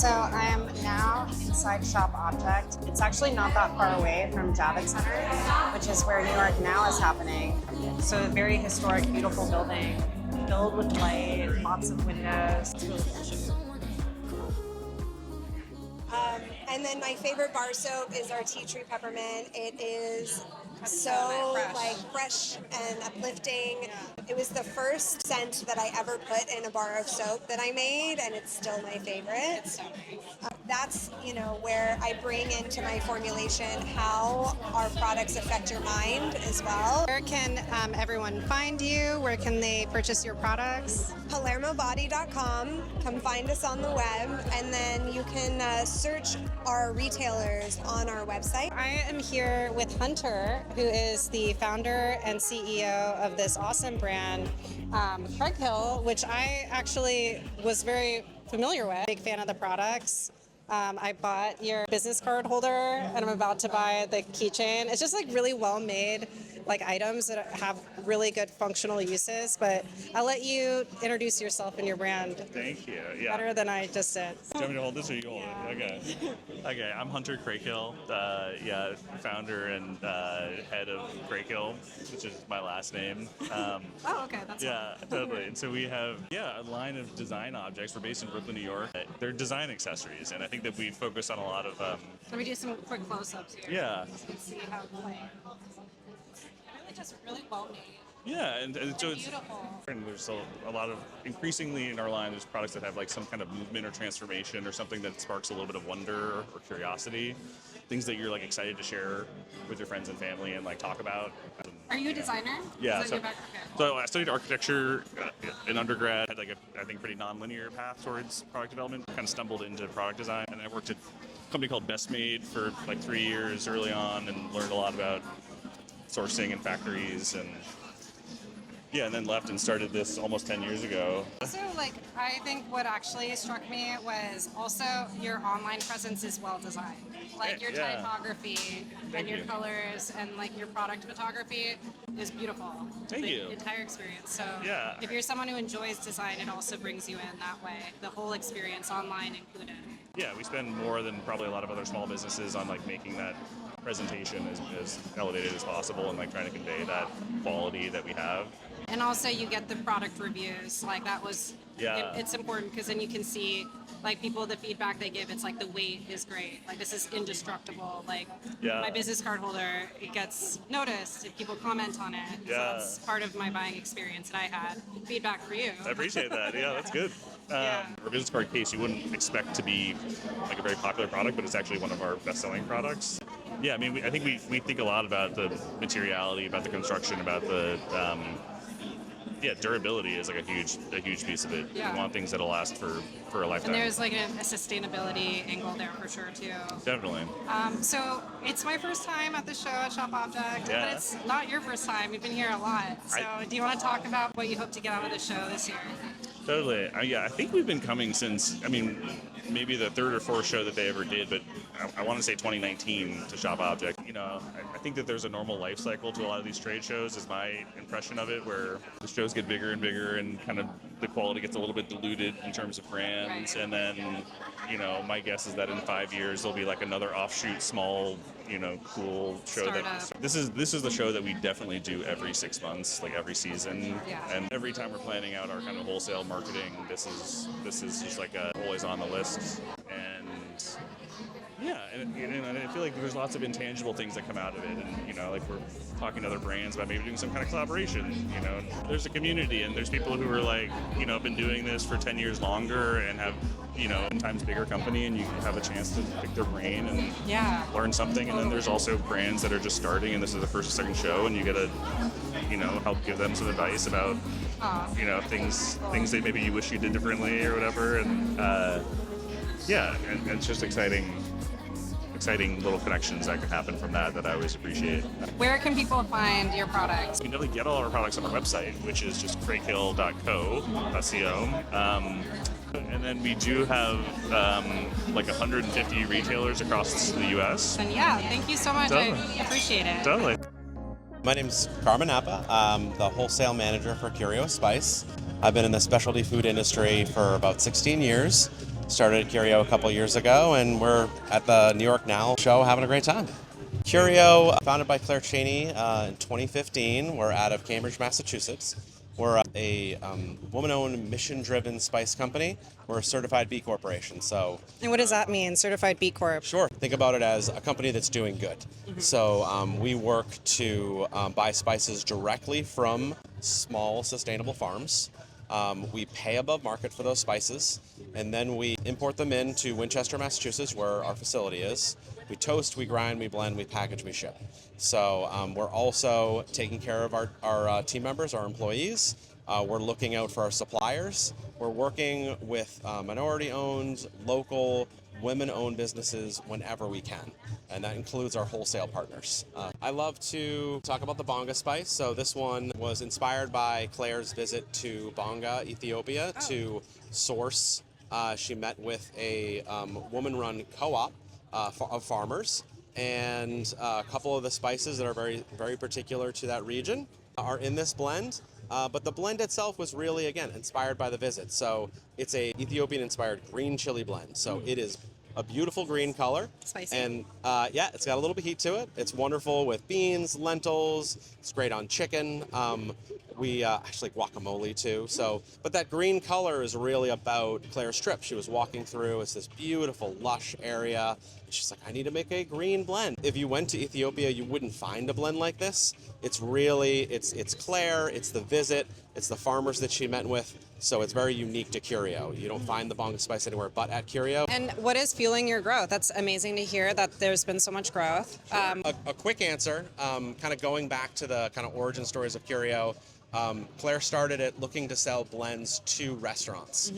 So I am now inside Shop Object. It's actually not that far away from Javits Center, which is where New York Now is happening. So a very historic, beautiful building, filled with light, lots of windows. It's really cool. And then my favorite bar soap is our tea tree peppermint. It is so fresh and uplifting. Yeah. It was the first scent that I ever put in a bar of soap that I made, and it's still my favorite. It's so nice. That's where I bring into my formulation how our products affect your mind as well. Where can everyone find you? Where can they purchase your products? PalermoBody.com. Come find us on the web, and then you can search our retailers on our website. I am here with Hunter, who is the founder and CEO of this awesome brand, Craig Hill, which I actually was very familiar with. Big fan of the products. I bought your business card holder, and I'm about to buy the keychain. It's just really well made items that have really good functional uses, but I'll let you introduce yourself and your brand. Thank you. Yeah. Better than I just did. Do you want me to hold this or you hold it? Okay. Okay, I'm Hunter Craighill, founder and head of Craighill, which is my last name. Okay, that's Totally. And so we have a line of design objects. We're based in Brooklyn, New York. They're design accessories, and I think that we focus on a lot of. Let me do some quick close-ups here. Yeah. So you can see how really just really well made. Yeah, and so it's Beautiful. and there's a lot of increasingly in our line. There's products that have some kind of movement or transformation or something that sparks a little bit of wonder or curiosity. Things that you're excited to share with your friends and family and talk about. Are you a designer? Yeah. Is that your background? So I studied architecture in undergrad. Had I think pretty non-linear path towards product development. Kind of stumbled into product design, and I worked at a company called Best Made for 3 years early on, and learned a lot about sourcing and factories and then left and started this almost 10 years ago. Also, I think what actually struck me was also your online presence is well designed. Your typography and your colors and your product photography is beautiful. Thank you. The entire experience. So Yeah. if you're someone who enjoys design, it also brings you in that way. The whole experience online included. Yeah, we spend more than probably a lot of other small businesses on making that presentation as elevated as possible and trying to convey that quality that we have. And also you get the product reviews. That was, it's important because then you can see people, the feedback they give, it's the weight is great. This is indestructible. My business card holder, it gets noticed if people comment on it. Yeah. So that's part of my buying experience that I had. Feedback for you. I appreciate that. Yeah, that's good. Our business card case, you wouldn't expect to be a very popular product, but it's actually one of our best-selling products. Yeah, I mean, I think we think a lot about the materiality, about the construction, about the durability is a huge piece of it. Yeah. We want things that'll last for a lifetime. And there's a sustainability angle there for sure too. Definitely. So it's my first time at the show at Shop Object, Yeah. but it's not your first time. You've been here a lot. So do you want to talk about what you hope to get out of the show this year? Totally. I think we've been coming since, maybe the third or fourth show that they ever did, but I want to say 2019 to Shop Object. I think that there's a normal life cycle to a lot of these trade shows, is my impression of it, where the shows get bigger and bigger and kind of the quality gets a little bit diluted in terms of brands. Right. And then, my guess is that in 5 years there'll be another offshoot, small, cool show. Startup. This is the show that we definitely do every 6 months, every season. Yeah. And every time we're planning out our kind of wholesale marketing, this is just always on the list. And yeah, and I feel like there's lots of intangible things that come out of it, and we're talking to other brands about maybe doing some kind of collaboration. There's a community, and there's people who are been doing this for 10 years longer and have sometimes bigger company, and you have a chance to pick their brain and learn something. And then there's also brands that are just starting, and this is the first or second show, and you get to help give them some advice about things that maybe you wish you did differently or whatever. And and it's just exciting little connections that can happen from that I always appreciate. Where can people find your products? You can definitely get all our products on our website, which is just craighill.co. And then we do have 150 retailers across the U.S. And thank you so much. Totally. I appreciate it. Totally. My name's Carmen Napa. I'm the wholesale manager for Curio Spice. I've been in the specialty food industry for about 16 years. Started Curio a couple years ago, and we're at the New York Now show having a great time. Curio, founded by Claire Cheney in 2015. We're out of Cambridge, Massachusetts. We're a woman-owned, mission-driven spice company. We're a certified B Corporation, so... And what does that mean, certified B Corp? Sure. Think about it as a company that's doing good. So we work to buy spices directly from small, sustainable farms. We pay above market for those spices, and then we import them into Winchester, Massachusetts, where our facility is. We toast, we grind, we blend, we package, we ship. So we're also taking care of our team members, our employees. We're looking out for our suppliers. We're working with minority-owned, local, women-owned businesses whenever we can, and that includes our wholesale partners. I love to talk about the Bonga spice. So this one was inspired by Claire's visit to Bonga, Ethiopia, to source. She met with a woman-run co-op of farmers, and a couple of the spices that are very, very particular to that region are in this blend. But the blend itself was really, again, inspired by the visit. So it's a Ethiopian-inspired green chili blend. So it is a beautiful green color. Spicy. And yeah, it's got a little bit of heat to it. It's wonderful with beans, lentils. It's great on chicken. We actually guacamole too. So, but that green color is really about Claire's trip. She was walking through. It's this beautiful, lush area. She's like, I need to make a green blend. If you went to Ethiopia, you wouldn't find a blend like this. It's really, it's Claire, it's the visit, it's the farmers that she met with. So it's very unique to Curio. You don't find the Bonga spice anywhere but at Curio. And what is fueling your growth? That's amazing to hear that there's been so much growth. A quick answer, kind of going back to the kind of origin stories of Curio. Claire started it looking to sell blends to restaurants.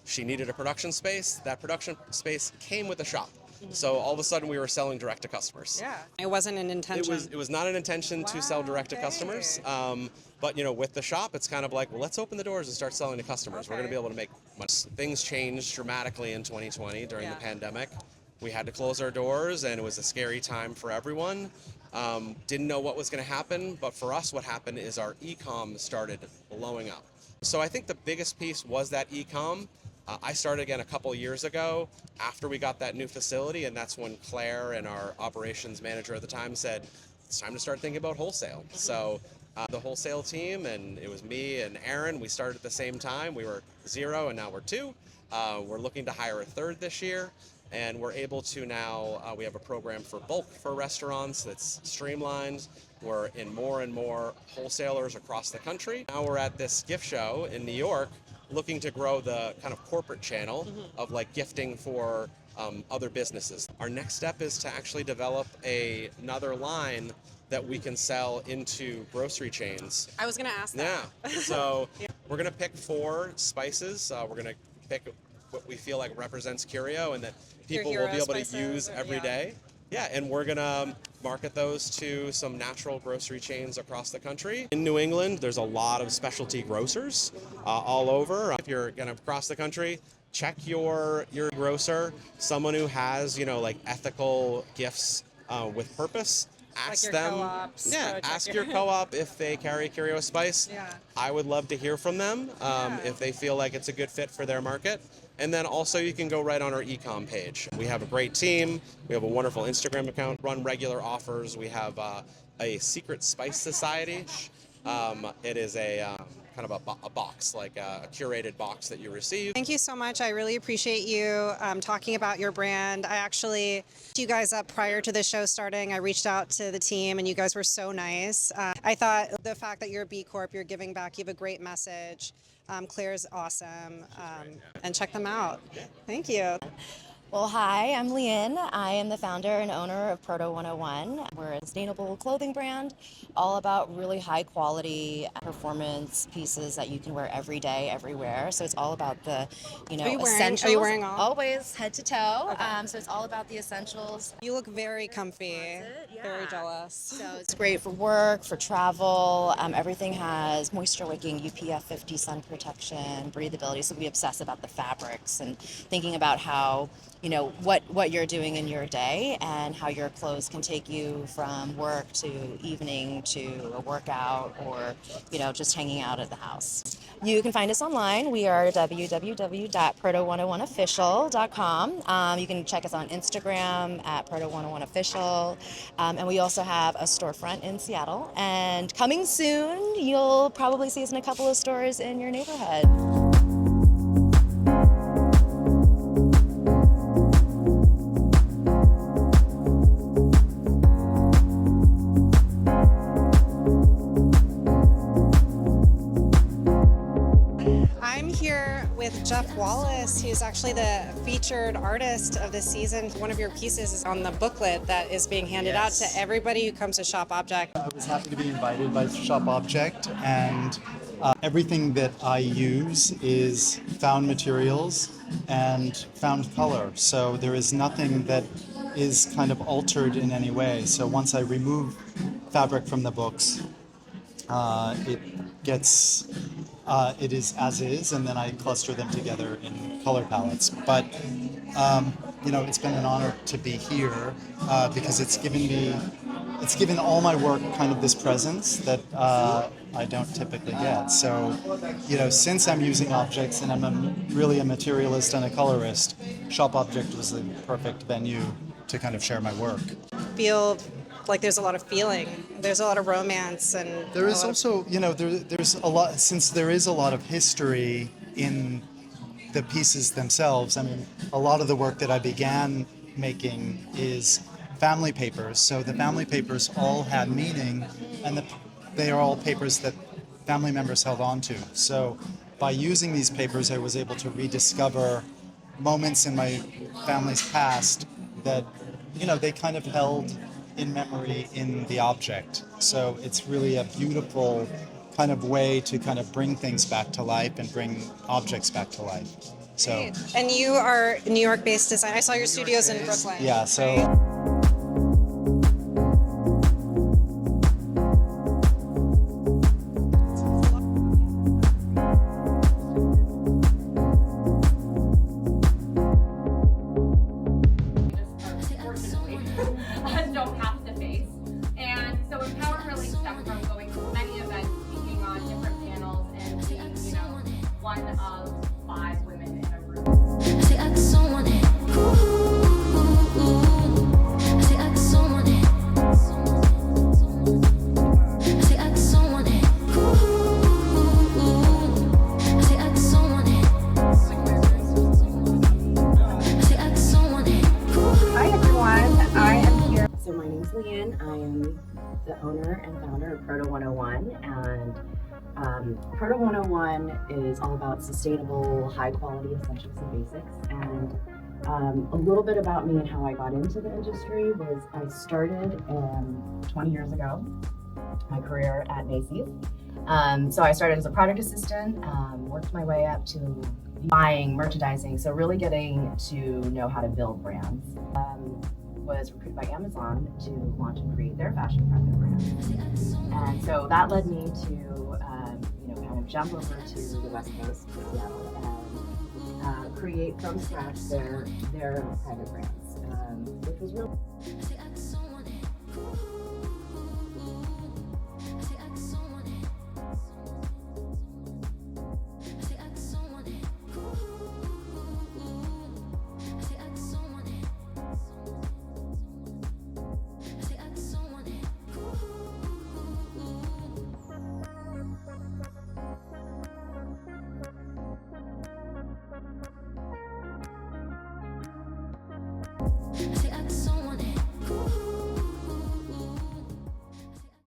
She needed a production space. That production space came with a shop. So all of a sudden we were selling direct to customers. Yeah, it wasn't an intention. It was not an intention to sell direct to customers. But you know, with the shop, it's kind of like, well, let's open the doors and start selling to customers. We're going to be able to make much. Things changed dramatically in 2020 during the pandemic. We had to close our doors, and it was a scary time for everyone. Didn't know what was going to happen, but for us, what happened is our e-com started blowing up. So I think the biggest piece was that e-com. I started again a couple years ago after we got that new facility, and that's when Claire and our operations manager at the time said, it's time to start thinking about wholesale. So the wholesale team, and it was me and Aaron, we started at the same time. We were 0 and now we're 2. We're looking to hire a 3rd this year, and we're able to now, we have a program for bulk for restaurants that's streamlined. We're in more and more wholesalers across the country. Now we're at this gift show in New York, looking to grow the kind of corporate channel of like gifting for other businesses. Our next step is to actually develop another line that we can sell into grocery chains. I was going to ask that. Yeah, so we're going to pick 4 spices. We're going to pick what we feel like represents Curio and that people will be able to use every day. Yeah, and we're going to market those to some natural grocery chains across the country. In New England, there's a lot of specialty grocers all over. If you're going to cross the country, check your grocer, someone who has, you know, like ethical gifts with purpose. Ask like them, co-ops, ask your co-op if they carry Curio spice. Yeah. I would love to hear from them if they feel like it's a good fit for their market. And then also you can go right on our e-com page. We have a great team. We have a wonderful Instagram account, run regular offers. We have a secret spice society. It is a kind of a box, like a curated box that you receive. Thank you so much. I really appreciate you talking about your brand. I actually looked you guys up prior to the show starting. I reached out to the team, and you guys were so nice. I thought the fact that you're a B Corp, you're giving back, you have a great message. Claire's awesome, and check them out. Thank you. Well, hi, I'm Leanne. I am the founder and owner of Proto 101. We're a sustainable clothing brand, all about really high quality performance pieces that you can wear every day, everywhere. So it's all about the, essentials. Are you wearing all? Always head to toe. So it's all about the essentials. You look very comfy. Very jealous. So it's great for work, for travel. Everything has moisture wicking, UPF 50 sun protection, breathability. So we obsess about the fabrics and thinking about how what you're doing in your day and how your clothes can take you from work to evening to a workout or, just hanging out at the house. You can find us online. We are www.proto101official.com. You can check us on Instagram at proto101official. And we also have a storefront in Seattle. And coming soon, you'll probably see us in a couple of stores in your neighborhood. I'm here with Jeff Wallace, who's actually the featured artist of this season. One of your pieces is on the booklet that is being handed out to everybody who comes to Shop Object. I was happy to be invited by Shop Object, and everything that I use is found materials and found color. So there is nothing that is kind of altered in any way. So once I remove fabric from the books, it is as is, and then I cluster them together in color palettes. But it's been an honor to be here because it's given all my work kind of this presence that I don't typically get. So, since I'm using objects and I'm really a materialist and a colorist, Shop Object was the perfect venue to kind of share my work. Feel like there's a lot of feeling, there's a lot of romance, and there is also, there's a lot, since there is a lot of history in the pieces themselves. I mean, a lot of the work that I began making is family papers. So the family papers all had meaning, and they are all papers that family members held on to. So by using these papers, I was able to rediscover moments in my family's past that, they kind of held in memory in the object. So it's really a beautiful kind of way to kind of bring things back to life and bring objects back to life. So. And you are New York-based designer. I saw your studios in Brooklyn. Yeah. So. Right? Don't have to face. And so Empower really stemmed from going to many events, speaking on different panels, and being, one of 5 women in a room. Say I just don't want it. Say I just don't want it. Say I just don't want it. Say I just don't want it. Say I just don't want it. Hi everyone, I am here. So my name's Leanne. I am the owner and founder of Proto 101, and Proto 101 is all about sustainable, high quality essentials and basics. And a little bit about me and how I got into the industry was I started 20 years ago, my career at Macy's. So I started as a product assistant, worked my way up to buying, merchandising, so really getting to know how to build brands. Was recruited by Amazon to launch and create their fashion private brand. And so that led me to, kind of jump over to the West Coast, to Seattle, and create from scratch their private brands, which was really. Say